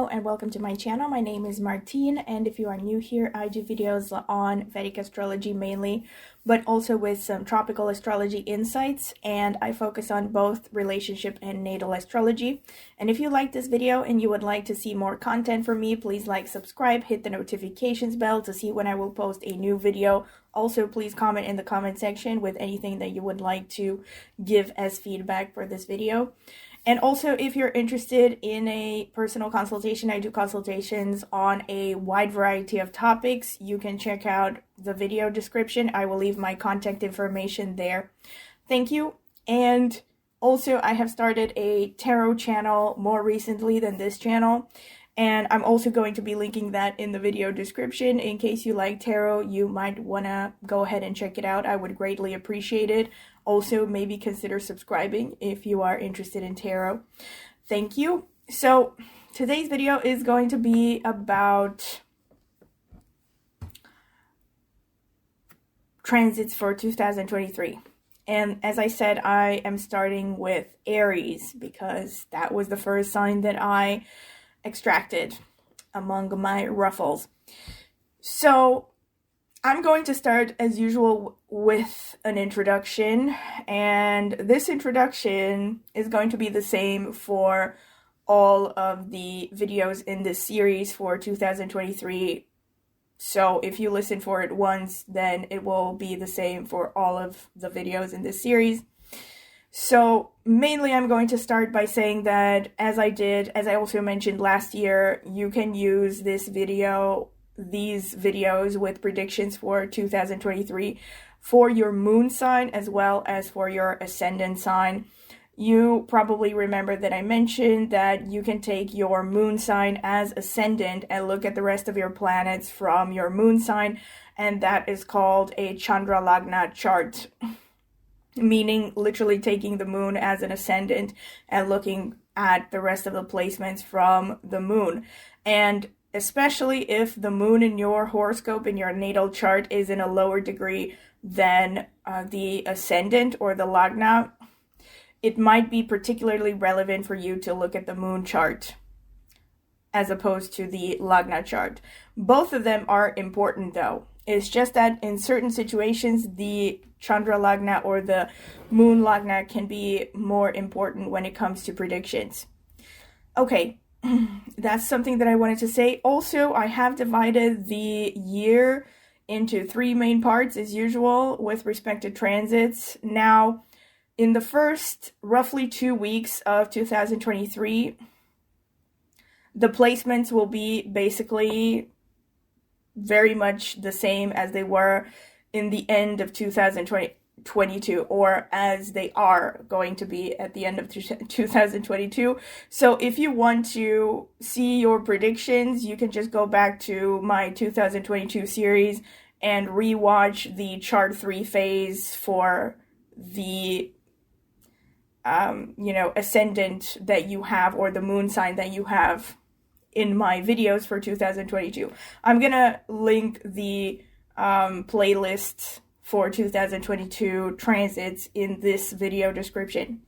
and welcome to my channel. My name is Martine, and if you are new here, I do videos on Vedic astrology mainly, but also with some tropical astrology insights, and I focus on both relationship and natal astrology. And if you like this video and you would like to see more content from me, please like, subscribe, hit the notifications bell to see when I will post a new video. Also, please comment in the comment section with anything that you would like to give as feedback for this video. And also, if you're interested in a personal consultation, I do consultations on a wide variety of topics. You can check out the video description. I will leave my contact information there. Thank you. And also, I have started a tarot channel more recently than this channel. And I'm also going to be linking that in the video description. In case you like tarot, you might want to go ahead and check it out. I would greatly appreciate it. Also, maybe consider subscribing if you are interested in tarot. Thank you. So, today's video is going to be about transits for 2023. And as I said, I am starting with Aries because that was the first sign that I extracted among my ruffles. So I'm going to start as usual with an introduction, and this introduction is going to be the same for all of the videos in this series for 2023. So if you listen for it once, then it will be the same for all of the videos in this series. So mainly I'm going to start by saying that as I also mentioned last year, you can use these videos with predictions for 2023 for your moon sign as well as for your ascendant sign. You probably remember that I mentioned that you can take your moon sign as ascendant and look at the rest of your planets from your moon sign, and that is called a Chandra Lagna chart. Meaning literally taking the moon as an ascendant and looking at the rest of the placements from the moon. And especially if the moon in your horoscope, in your natal chart, is in a lower degree than the ascendant or the Lagna, it might be particularly relevant for you to look at the moon chart as opposed to the Lagna chart. Both of them are important though. It's just that in certain situations, the Chandra Lagna or the Moon Lagna can be more important when it comes to predictions. Okay, that's something that I wanted to say. Also, I have divided the year into three main parts as usual with respect to transits. Now, in the first roughly 2 weeks of 2023, the placements will be basically very much the same as they were in the end of 2022, or as they are going to be at the end of 2022. So if you want to see your predictions, you can just go back to my 2022 series and rewatch the chart 3 phase for the ascendant that you have or the moon sign that you have in my videos for 2022. I'm gonna link the playlist for 2022 transits in this video description.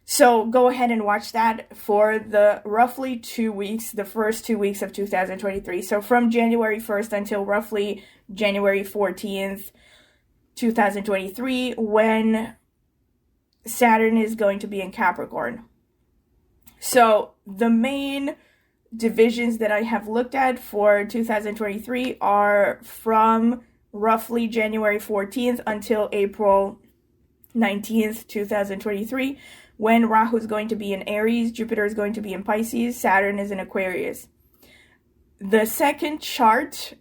So go ahead and watch that for the roughly 2 weeks, the first 2 weeks of 2023. So from January 1st until roughly January 14th, 2023, when Saturn is going to be in Capricorn. So the main divisions that I have looked at for 2023 are from roughly January 14th until April 19th, 2023, when Rahu is going to be in Aries, Jupiter is going to be in Pisces, Saturn is in Aquarius. The second chart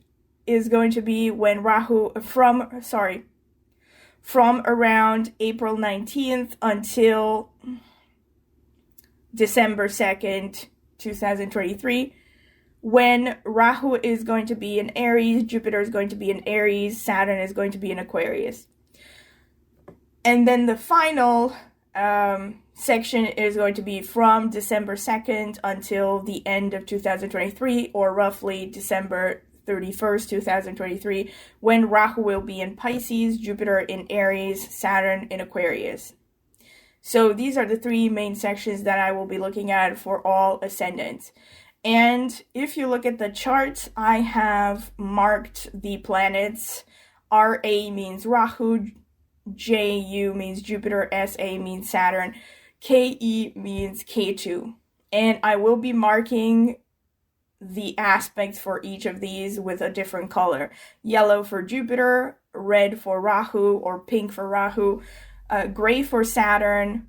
is going to be when Rahu, from around April 19th until December 2nd, 2023, when Rahu is going to be in Aries, Jupiter is going to be in Aries, Saturn is going to be in Aquarius. And then the final section is going to be from December 2nd until the end of 2023, or roughly December 31st, 2023, when Rahu will be in Pisces, Jupiter in Aries, Saturn in Aquarius. So these are the three main sections that I will be looking at for all ascendants. And if you look at the chart, I have marked the planets. RA means Rahu, JU means Jupiter, SA means Saturn, KE means Ketu. And I will be marking the aspects for each of these with a different color. Yellow for Jupiter, red for Rahu, or pink for Rahu, gray for Saturn,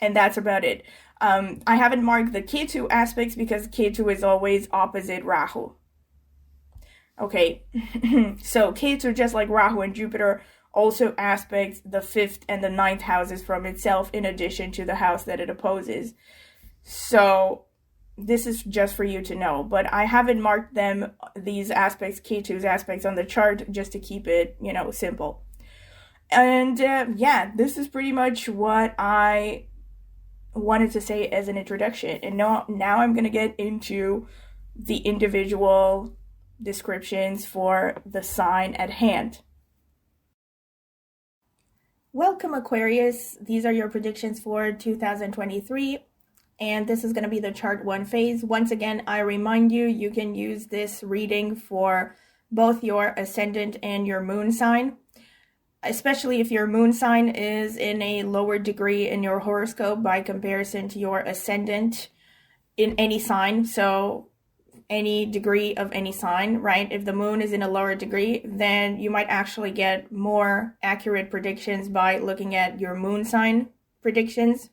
and that's about it. I haven't marked the Ketu aspects because Ketu is always opposite Rahu. Okay, so Ketu, just like Rahu and Jupiter, also aspects the 5th and the 9th houses from itself in addition to the house that it opposes. So this is just for you to know, but I haven't marked them, these aspects, Ketu's aspects, on the chart just to keep it, simple. And yeah, this is pretty much what I wanted to say as an introduction. And now I'm going to get into the individual descriptions for the sign at hand. Welcome, Aquarius. These are your predictions for 2023. And this is going to be the chart one phase. Once again, I remind you, you can use this reading for both your ascendant and your moon sign, especially if your moon sign is in a lower degree in your horoscope by comparison to your ascendant in any sign. So any degree of any sign, right? If the moon is in a lower degree, then you might actually get more accurate predictions by looking at your moon sign predictions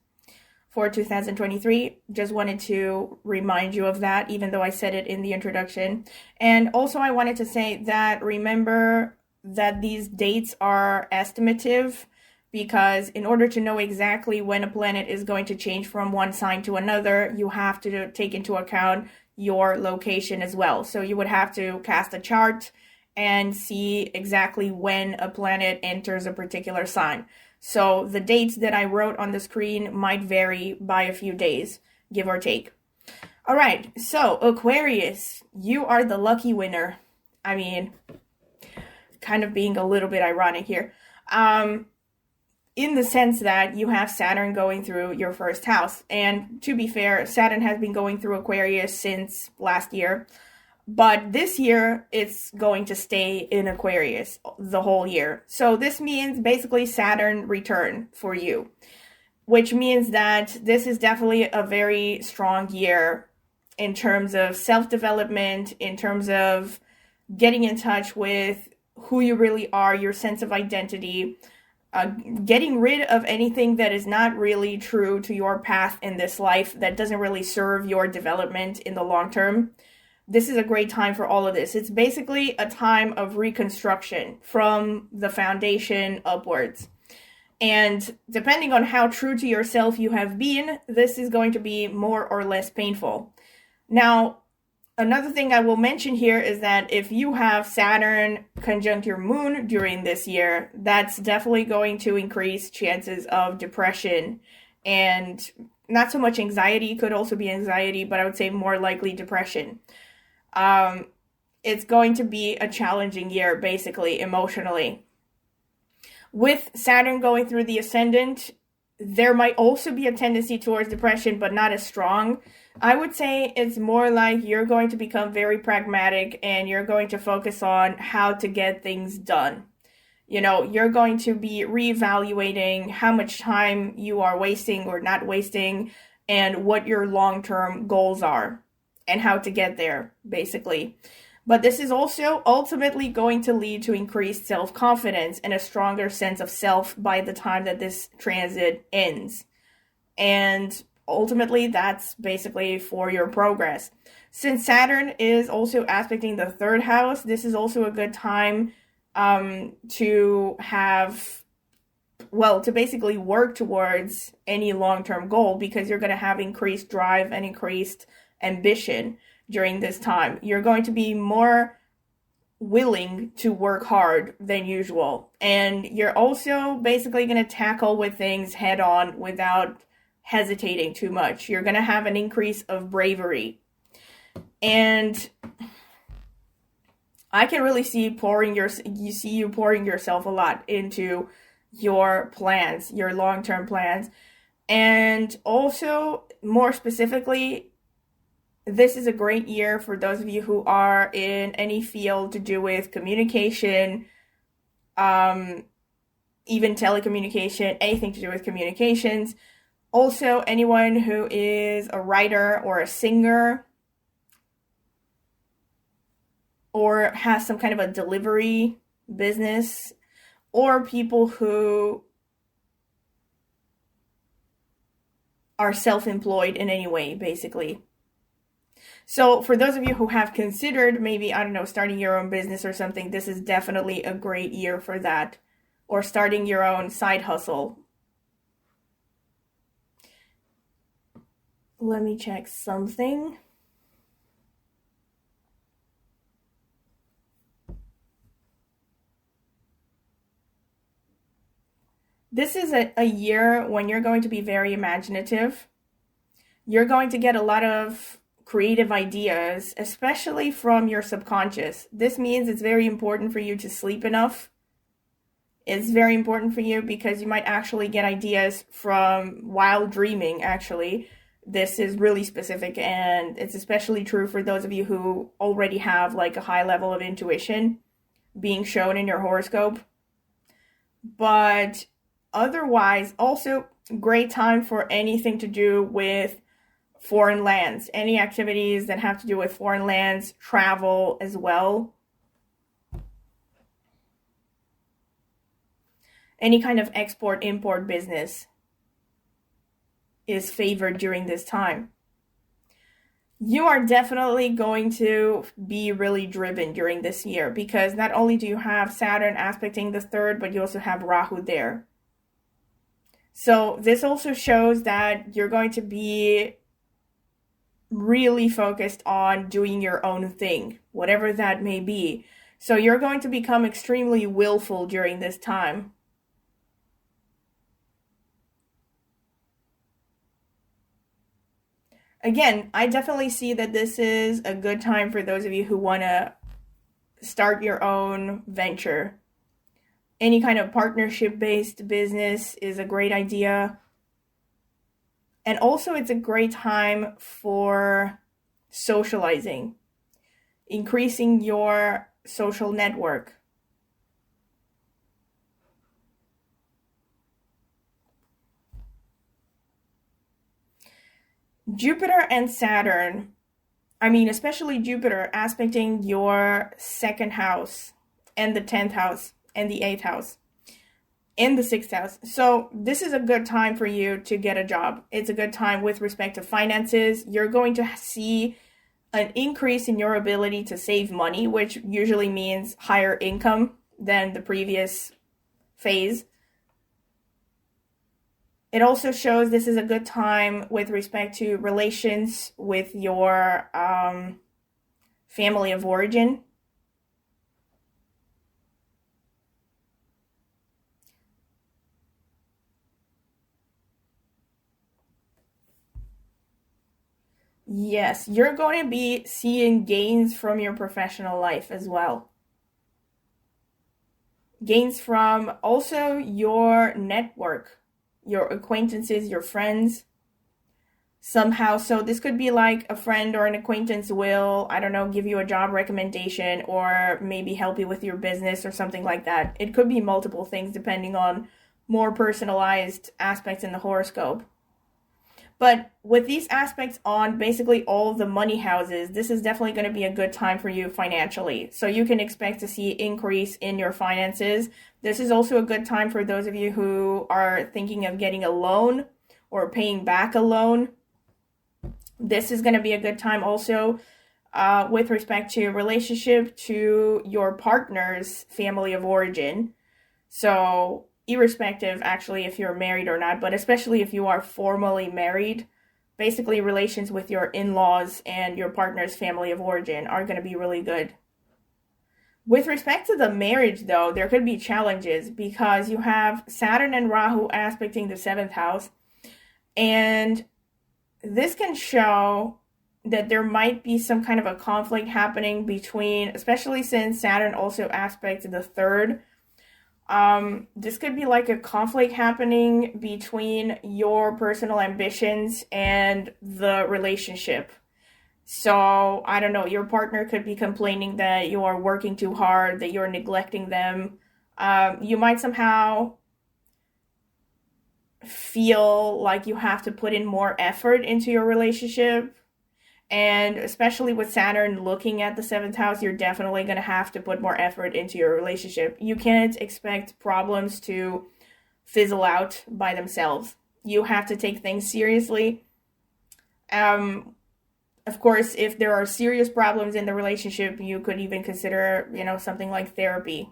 for 2023. Just wanted to remind you of that, even though I said it in the introduction. And also I wanted to say that remember that these dates are estimative, because in order to know exactly when a planet is going to change from one sign to another, you have to take into account your location as well. So you would have to cast a chart and see exactly when a planet enters a particular sign. So the dates that I wrote on the screen might vary by a few days, give or take. All right, so Aquarius, you are the lucky winner. I mean, kind of being a little bit ironic here. In the sense that you have Saturn going through your first house. And to be fair, Saturn has been going through Aquarius since last year. But this year, it's going to stay in Aquarius the whole year. So this means basically Saturn return for you, which means that this is definitely a very strong year in terms of self-development, in terms of getting in touch with who you really are, your sense of identity, getting rid of anything that is not really true to your path in this life, that doesn't really serve your development in the long term. This is a great time for all of this. It's basically a time of reconstruction from the foundation upwards. And depending on how true to yourself you have been, this is going to be more or less painful. Now, another thing I will mention here is that if you have Saturn conjunct your moon during this year, that's definitely going to increase chances of depression and not so much anxiety. Could also be anxiety, but I would say more likely depression. It's going to be a challenging year, basically, emotionally. With Saturn going through the ascendant, there might also be a tendency towards depression, but not as strong. I would say it's more like you're going to become very pragmatic and you're going to focus on how to get things done. You're going to be reevaluating how much time you are wasting or not wasting and what your long-term goals are and how to get there, basically. But this is also ultimately going to lead to increased self-confidence and a stronger sense of self by the time that this transit ends. And ultimately, that's basically for your progress. Since Saturn is also aspecting the 3rd house, this is also a good time to basically work towards any long-term goal, because you're going to have increased drive and increased ambition during this time. You're going to be more willing to work hard than usual. And you're also basically going to tackle with things head on without hesitating too much. You're going to have an increase of bravery. And I can really see you pouring yourself a lot into your plans, your long-term plans. And also, more specifically, This is a great year for those of you who are in any field to do with communication, even telecommunication, anything to do with communications. Also, anyone who is a writer or a singer or has some kind of a delivery business, or people who are self-employed in any way, basically. So for those of you who have considered maybe, I don't know, starting your own business or something, this is definitely a great year for that. Or starting your own side hustle. Let me check something. This is a year when you're going to be very imaginative. You're going to get a lot of creative ideas, especially from your subconscious. This means it's very important for you to sleep enough. It's very important for you because you might actually get ideas from while dreaming, actually. This is really specific, and it's especially true for those of you who already have like a high level of intuition being shown in your horoscope. But otherwise, also great time for anything to do with foreign lands, any activities that have to do with foreign lands, travel as well. Any kind of export-import business is favored during this time. You are definitely going to be really driven during this year because not only do you have Saturn aspecting the third, but you also have Rahu there. So this also shows that you're going to be really focused on doing your own thing, whatever that may be. So you're going to become extremely willful during this time. Again, I definitely see that this is a good time for those of you who want to start your own venture. Any kind of partnership-based business is a great idea. And also it's a great time for socializing, increasing your social network. Jupiter and Saturn, especially Jupiter, aspecting your second house and the 10th house and the 8th house and the 6th house. So this is a good time for you to get a job. It's a good time with respect to finances. You're going to see an increase in your ability to save money, which usually means higher income than the previous phase. It also shows this is a good time with respect to relations with your family of origin. Yes, you're going to be seeing gains from your professional life as well. Gains from also your network, your acquaintances, your friends, somehow. So this could be like a friend or an acquaintance will, I don't know, give you a job recommendation or maybe help you with your business or something like that. It could be multiple things depending on more personalized aspects in the horoscope. But with these aspects on basically all of the money houses, this is definitely going to be a good time for you financially. So you can expect to see increase in your finances. This is also a good time for those of you who are thinking of getting a loan or paying back a loan. This is going to be a good time also with respect to relationship to your partner's family of origin. So irrespective actually if you're married or not, but especially if you are formally married, basically relations with your in-laws and your partner's family of origin are going to be really good. With respect to the marriage though, there could be challenges because you have Saturn and Rahu aspecting the 7th house, and this can show that there might be some kind of a conflict happening between, especially since Saturn also aspects the 3rd. This could be like a conflict happening between your personal ambitions and the relationship. So, I don't know, your partner could be complaining that you are working too hard, that you're neglecting them. You might somehow feel like you have to put in more effort into your relationship. And especially with Saturn looking at the seventh house, you're definitely going to have to put more effort into your relationship. You can't expect problems to fizzle out by themselves. You have to take things seriously. Of course, if there are serious problems in the relationship, you could even consider, something like therapy.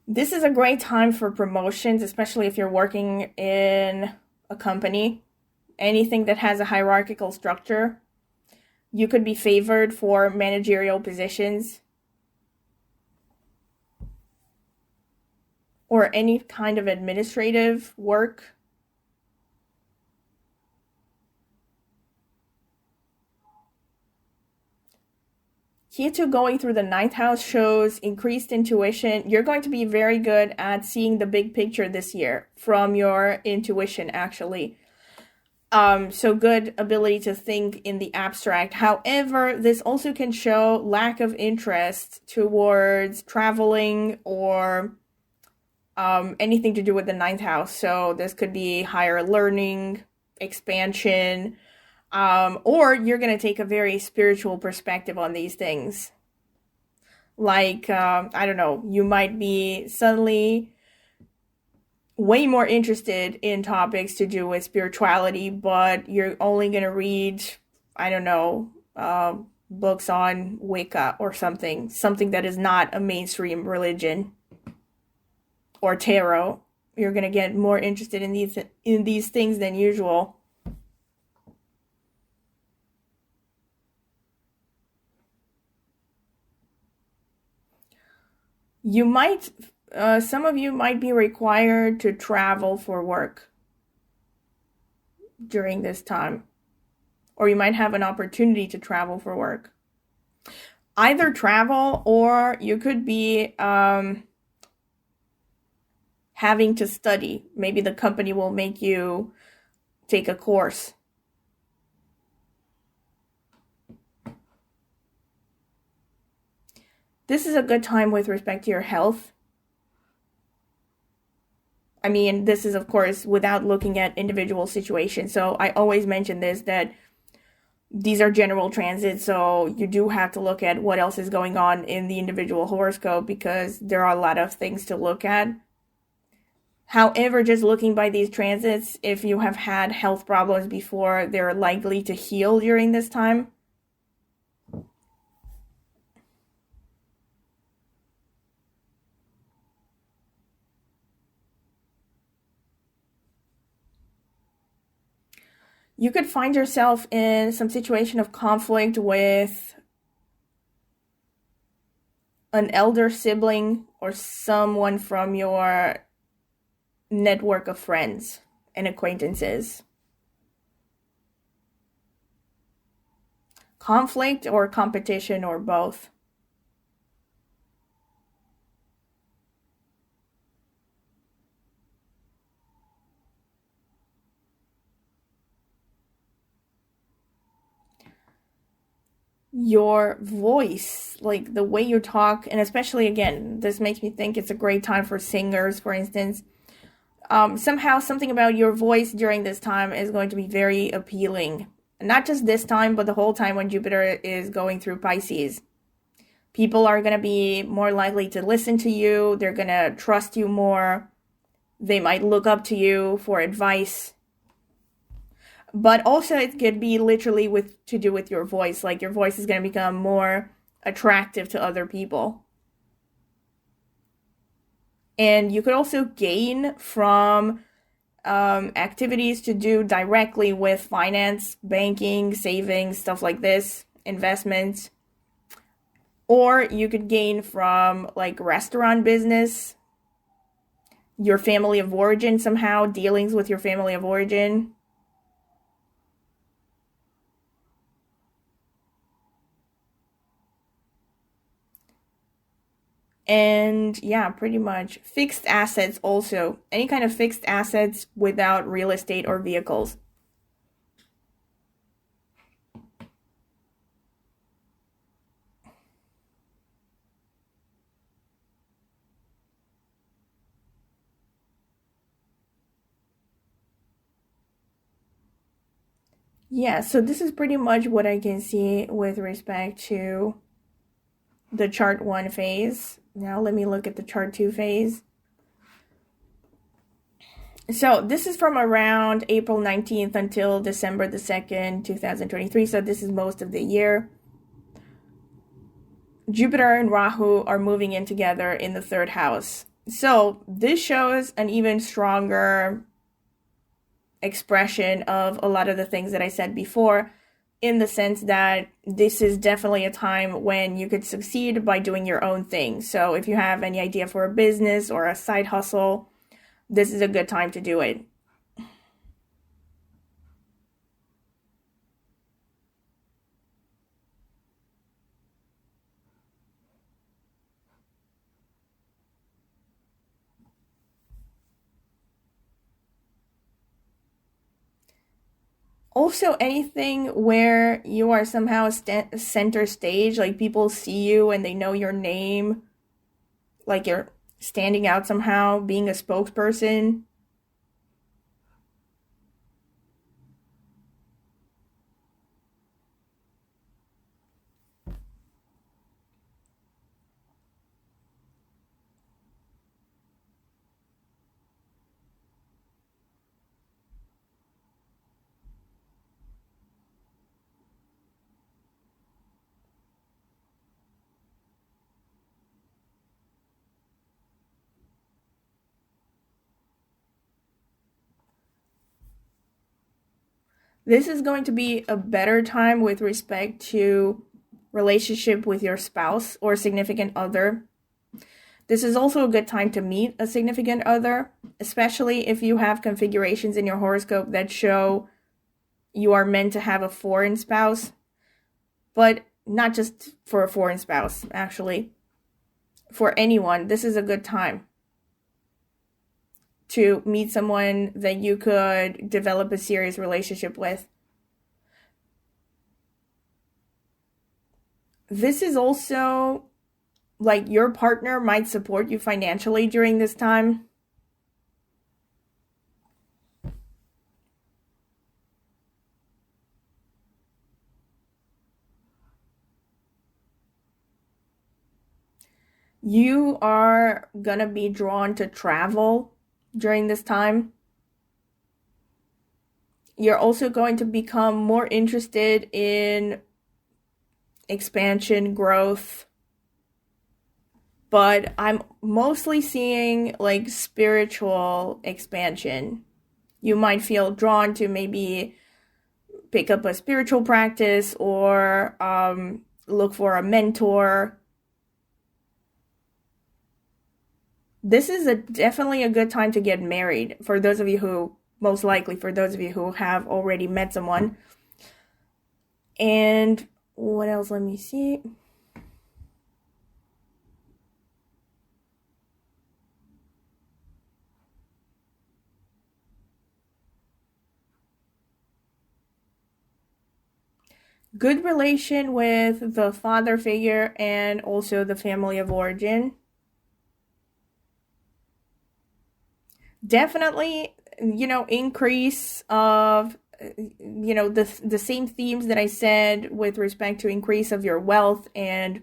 This is a great time for promotions, especially if you're working in a company. Anything that has a hierarchical structure. You could be favored for managerial positions or any kind of administrative work. Ketu going through the ninth house shows increased intuition. You're going to be very good at seeing the big picture this year from your intuition, actually. So good ability to think in the abstract. However, this also can show lack of interest towards traveling or anything to do with the ninth house. So this could be higher learning, expansion, or you're going to take a very spiritual perspective on these things. Like, I don't know, you might be suddenly way more interested in topics to do with spirituality, but you're only going to read, I don't know, books on Wicca or something that is not a mainstream religion, or tarot. You're going to get more interested in these things than usual. You might, some of you might be required to travel for work during this time, or you might have an opportunity to travel for work. Either travel, or you could be having to study. Maybe the company will make you take a course. This is a good time with respect to your health. I mean, this is, of course, without looking at individual situations. So I always mention this, that these are general transits, so you do have to look at what else is going on in the individual horoscope, because there are a lot of things to look at. However, just looking by these transits, if you have had health problems before, they're likely to heal during this time. You could find yourself in some situation of conflict with an elder sibling or someone from your network of friends and acquaintances. Conflict or competition, or both. Your voice, like the way you talk, and especially, again, this makes me think it's a great time for singers, for instance. Somehow something about your voice during this time is going to be very appealing. Not just this time, but the whole time when Jupiter is going through Pisces. People are going to be more likely to listen to you. They're going to trust you more. They might look up to you for advice. But also it could be literally to do with your voice. Like your voice is going to become more attractive to other people. And you could also gain from activities to do directly with finance, banking, savings, stuff like this, investments. Or you could gain from like restaurant business, your family of origin somehow, dealings with your family of origin. And yeah, pretty much fixed assets also. Any kind of fixed assets without real estate or vehicles. Yeah, so this is pretty much what I can see with respect to the chart 1 phase. Now let me look at the chart 2 phase. So this is from around April 19th until December the 2nd, 2023. So this is most of the year. Jupiter and Rahu are moving in together in the 3rd house. So this shows an even stronger expression of a lot of the things that I said before, in the sense that this is definitely a time when you could succeed by doing your own thing. So if you have any idea for a business or a side hustle, this is a good time to do it. Also, anything where you are somehow center stage, like people see you and they know your name, like you're standing out somehow, being a spokesperson. This is going to be a better time with respect to relationship with your spouse or significant other. This is also a good time to meet a significant other, especially if you have configurations in your horoscope that show you are meant to have a foreign spouse, but not just for a foreign spouse, actually. For anyone, this is a good time to meet someone that you could develop a serious relationship with. This is also like your partner might support you financially during this time. You are gonna be drawn to travel during this time. You're also going to become more interested in expansion, growth, but I'm mostly seeing like spiritual expansion. You might feel drawn to maybe pick up a spiritual practice or look for a mentor. This is definitely a good time to get married for those of you who, most likely for those of you who have already met someone. And what else? Let me see. Good relation with the father figure and also the family of origin. Definitely, increase of, the same themes that I said with respect to increase of your wealth and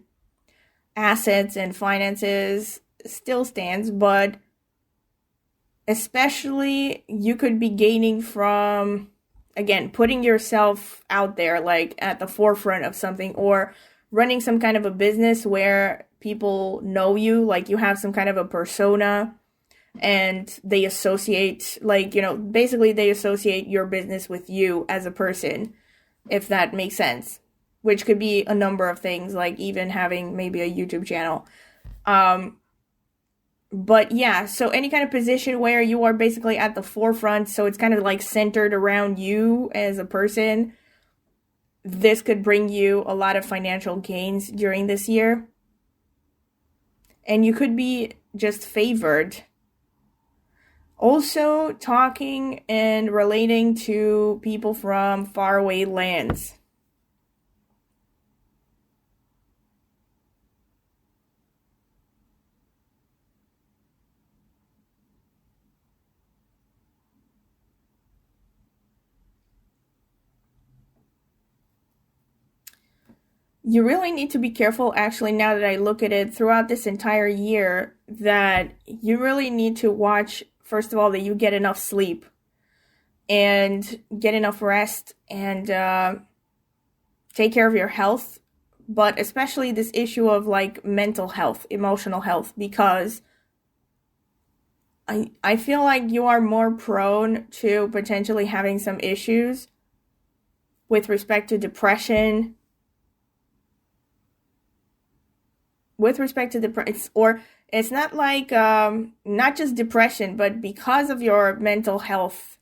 assets and finances still stands, but especially you could be gaining from, again, putting yourself out there, like at the forefront of something, or running some kind of a business where people know you, like you have some kind of a persona and they associate, like, basically they associate your business with you as a person, if that makes sense, which could be a number of things, like even having maybe a YouTube channel. But yeah, so any kind of position where you are basically at the forefront, so it's kind of like centered around you as a person, this could bring you a lot of financial gains during this year. and you could be just favored. Also, talking and relating to people from faraway lands. You really need to be careful, actually, now that I look at it, throughout this entire year, that you really need to watch, first of all, that you get enough sleep and get enough rest and take care of your health, but especially this issue of like mental health, emotional health, because I feel like you are more prone to potentially having some issues with respect to depression, or it's not like not just depression, but because of your mental health,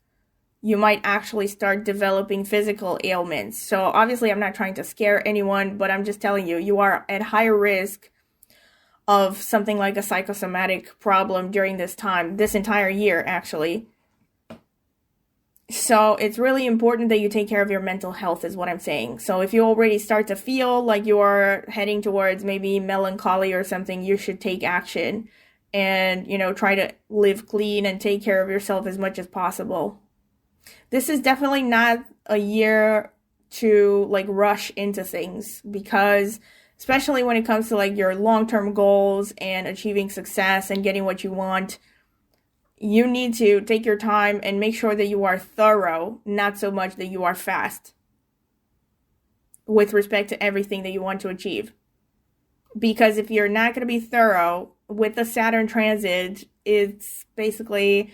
you might actually start developing physical ailments. So obviously I'm not trying to scare anyone, but I'm just telling you, you are at higher risk of something like a psychosomatic problem during this time, this entire year actually. So it's really important that you take care of your mental health, is what I'm saying. So if you already start to feel like you are heading towards maybe melancholy or something, you should take action and, try to live clean and take care of yourself as much as possible. This is definitely not a year to like rush into things, because especially when it comes to like your long-term goals and achieving success and getting what you want, you need to take your time and make sure that you are thorough, not so much that you are fast with respect to everything that you want to achieve. Because if you're not going to be thorough with the Saturn transit, it's basically,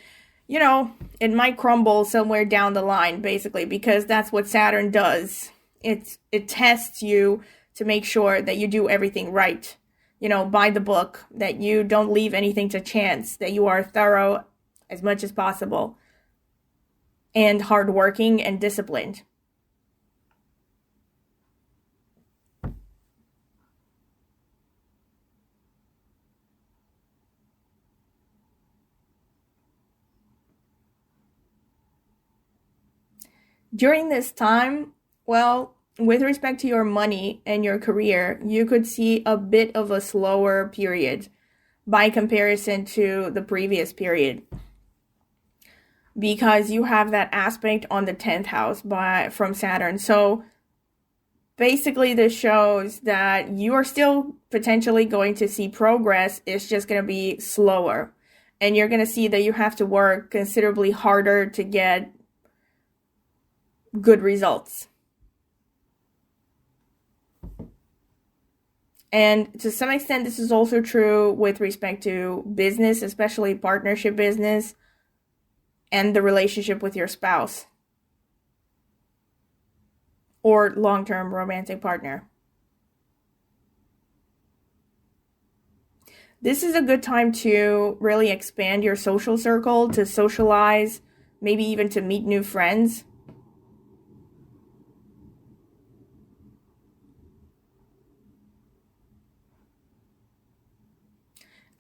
it might crumble somewhere down the line, basically, because that's what Saturn does. It tests you to make sure that you do everything right, by the book, that you don't leave anything to chance, that you are thorough as much as possible, and hardworking and disciplined. During this time, well, with respect to your money and your career, you could see a bit of a slower period by comparison to the previous period, because you have that aspect on the 10th house from Saturn. So basically this shows that you are still potentially going to see progress. It's just going to be slower, and you're going to see that you have to work considerably harder to get good results. And to some extent, this is also true with respect to business, especially partnership business and the relationship with your spouse or long-term romantic partner. This is a good time to really expand your social circle, to socialize, maybe even to meet new friends.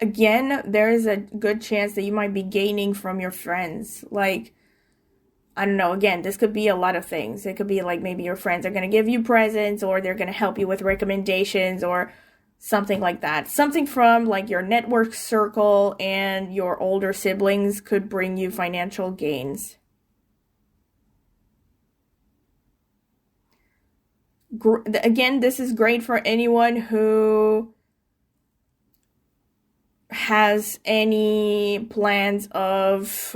Again, there is a good chance that you might be gaining from your friends. Like, I don't know, again, this could be a lot of things. It could be like maybe your friends are going to give you presents, or they're going to help you with recommendations, or something like that. Something from like your network circle and your older siblings could bring you financial gains. Again, this is great for anyone who has any plans of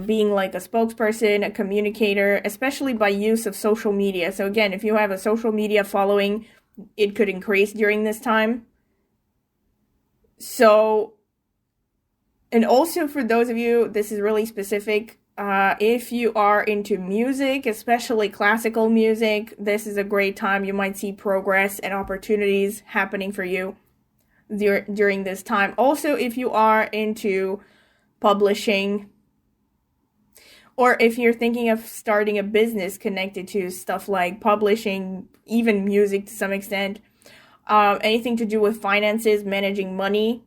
being like a spokesperson, a communicator, especially by use of social media. So again, if you have a social media following, it could increase during this time. So, and also for those of you, this is really specific, if you are into music, especially classical music, this is a great time. You might see progress and opportunities happening for you during this time. Also, if you are into publishing, or if you're thinking of starting a business connected to stuff like publishing, even music to some extent, anything to do with finances, managing money,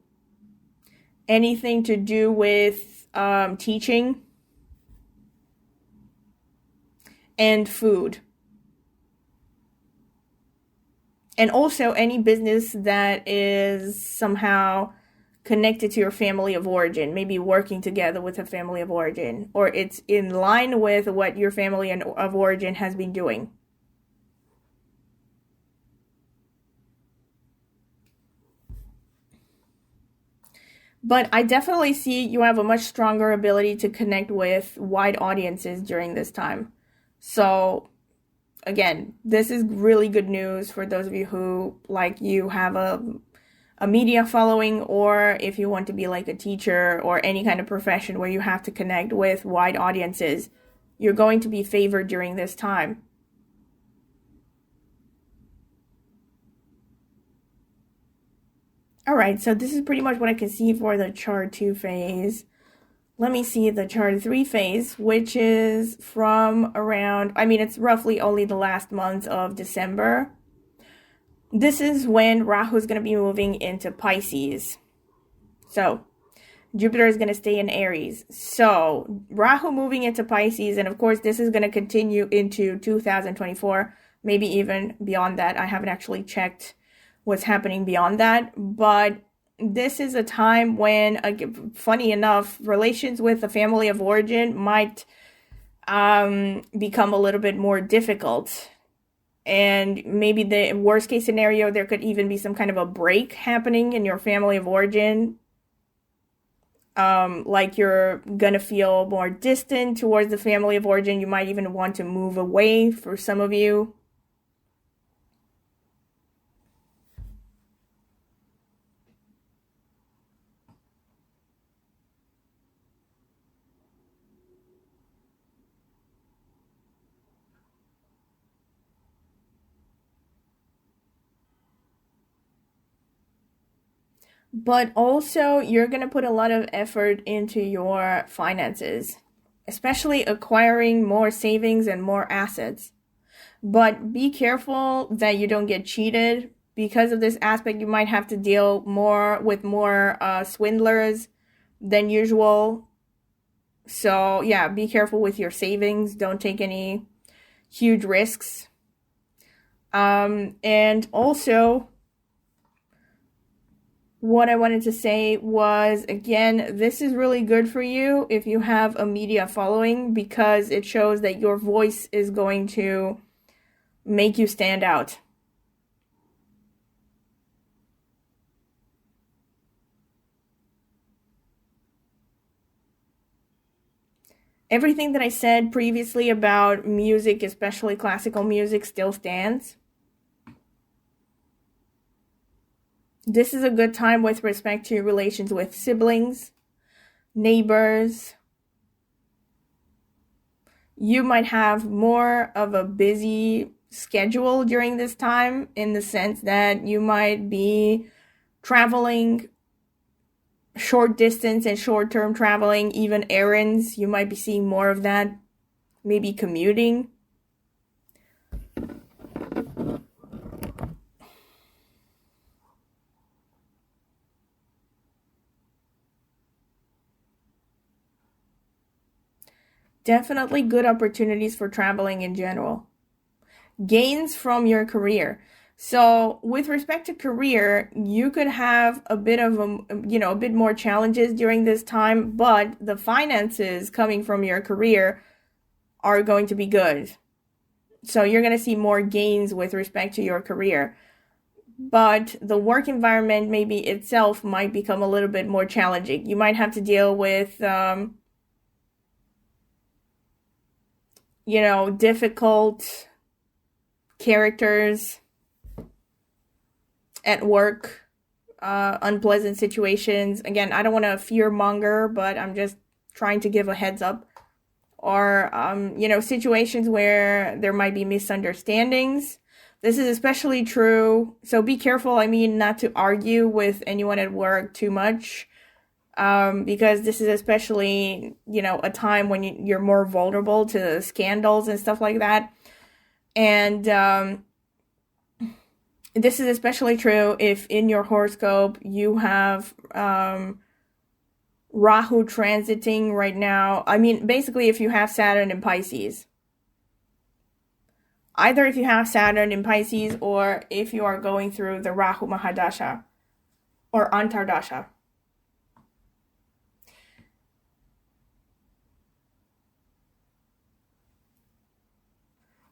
anything to do with teaching and food. And also any business that is somehow connected to your family of origin, maybe working together with a family of origin, or it's in line with what your family of origin has been doing. But I definitely see you have a much stronger ability to connect with wide audiences during this time. So again, this is really good news for those of you who, like, you have a media following, or if you want to be like a teacher or any kind of profession where you have to connect with wide audiences, you're going to be favored during this time. All right, so this is pretty much what I can see for the chart 2 phase. Let me see the chart 3 phase, which is from around, I mean, it's roughly only the last month of December. This is when Rahu is going to be moving into Pisces. So Jupiter is going to stay in Aries. So Rahu moving into Pisces, and of course this is going to continue into 2024, maybe even beyond that. I haven't actually checked what's happening beyond that, but this is a time when, funny enough, relations with the family of origin might become a little bit more difficult. And maybe the worst case scenario, there could even be some kind of a break happening in your family of origin. Like you're gonna feel more distant towards the family of origin. You might even want to move away for some of you. But also, you're going to put a lot of effort into your finances, especially acquiring more savings and more assets. But be careful that you don't get cheated. Because of this aspect, you might have to deal with more swindlers than usual. So, yeah, be careful with your savings. Don't take any huge risks. And also, what I wanted to say was, again, this is really good for you if you have a media following, because it shows that your voice is going to make you stand out. Everything that I said previously about music, especially classical music, still stands. This is a good time with respect to relations with siblings, neighbors. You might have more of a busy schedule during this time, in the sense that you might be traveling short distance and short-term traveling, even errands. You might be seeing more of that, maybe commuting. Definitely good opportunities for traveling in general. Gains from your career. So with respect to career, you could have a bit of a bit more challenges during this time, but the finances coming from your career are going to be good. So you're going to see more gains with respect to your career. But the work environment maybe itself might become a little bit more challenging. You might have to deal with difficult characters at work, unpleasant situations. Again, I don't want to fear monger, but I'm just trying to give a heads up. Or, situations where there might be misunderstandings. This is especially true. So be careful, not to argue with anyone at work too much. Because this is especially, a time when you're more vulnerable to scandals and stuff like that. And this is especially true if in your horoscope you have Rahu transiting right now. I mean, basically, if you have Saturn in Pisces. Either if you have Saturn in Pisces or if you are going through the Rahu Mahadasha or Antardasha.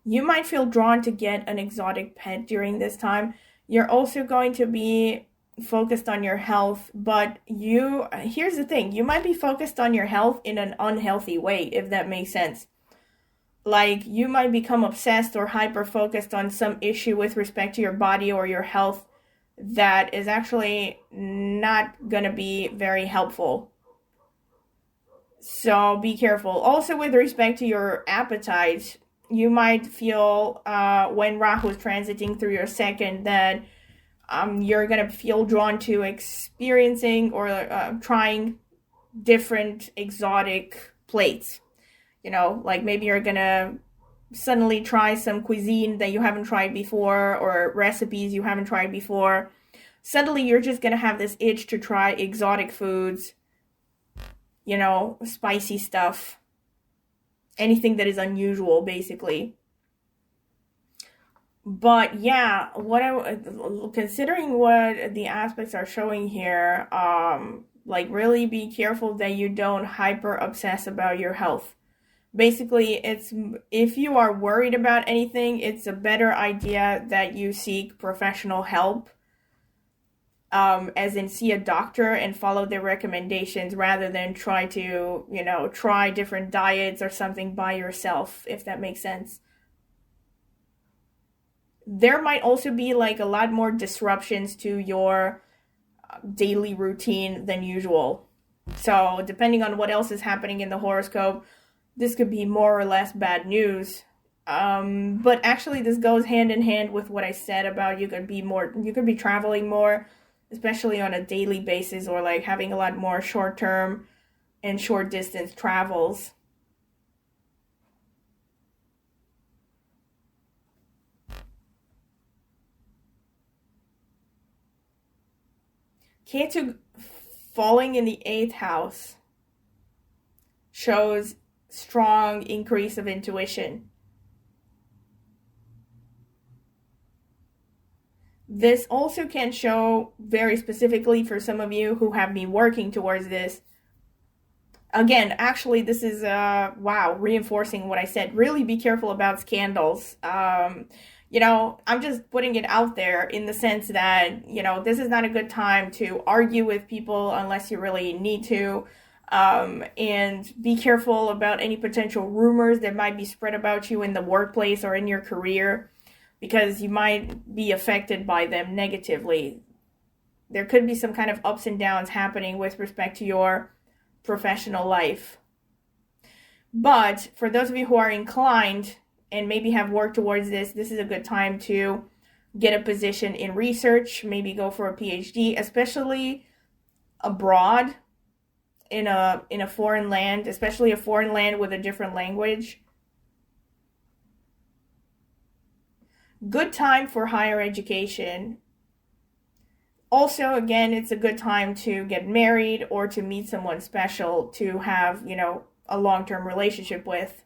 You might feel drawn to get an exotic pet during this time. You're also going to be focused on your health, but here's the thing, you might be focused on your health in an unhealthy way, if that makes sense. Like, you might become obsessed or hyper focused on some issue with respect to your body or your health that is actually not gonna be very helpful. So be careful. Also, with respect to your appetite, you might feel when Rahu is transiting through your second that you're gonna feel drawn to experiencing or trying different exotic plates. You know, like maybe you're gonna suddenly try some cuisine that you haven't tried before or recipes you haven't tried before. Suddenly you're just gonna have this itch to try exotic foods, you know, spicy stuff, anything that is unusual, basically. But yeah, considering what the aspects are showing here, like really be careful that you don't hyper obsess about your health. Basically, it's if you are worried about anything, it's a better idea that you seek professional help, as in see a doctor and follow their recommendations rather than try to, you know, try different diets or something by yourself, if that makes sense. There might also be like a lot more disruptions to your daily routine than usual. So, depending on what else is happening in the horoscope, this could be more or less bad news. But actually this goes hand in hand with what I said about you could be traveling more, especially on a daily basis, or like having a lot more short-term and short distance travels. Ketu falling in the 8th house shows strong increase of intuition. This also can show very specifically for some of you who have been working towards this. Again, actually, this is, reinforcing what I said. Really be careful about scandals. You know, I'm just putting it out there in the sense that, you know, this is not a good time to argue with people unless you really need to. And be careful about any potential rumors that might be spread about you in the workplace or in your career, because you might be affected by them negatively. There could be some kind of ups and downs happening with respect to your professional life. But for those of you who are inclined and maybe have worked towards this, this is a good time to get a position in research, maybe go for a PhD, especially abroad in a foreign land, especially a foreign land with a different language. Good time for higher education. Also, again, it's a good time to get married or to meet someone special to have, you know, a long-term relationship with.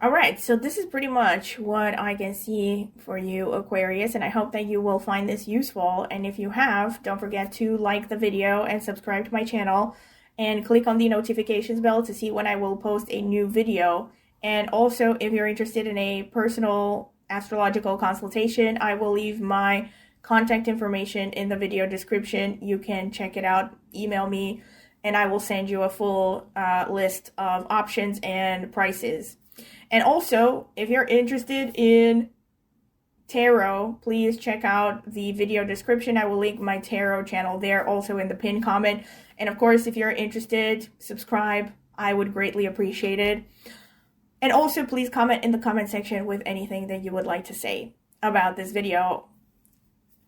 Alright, so this is pretty much what I can see for you, Aquarius, and I hope that you will find this useful. And if you have, don't forget to like the video and subscribe to my channel and click on the notifications bell to see when I will post a new video. And also, if you're interested in a personal astrological consultation, I will leave my contact information in the video description. You can check it out, email me, and I will send you a full list of options and prices. And also, if you're interested in tarot, please check out the video description. I will link my tarot channel there, also in the pinned comment. And of course, if you're interested, subscribe. I would greatly appreciate it. And also, please comment in the comment section with anything that you would like to say about this video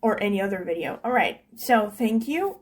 or any other video. All right, so thank you.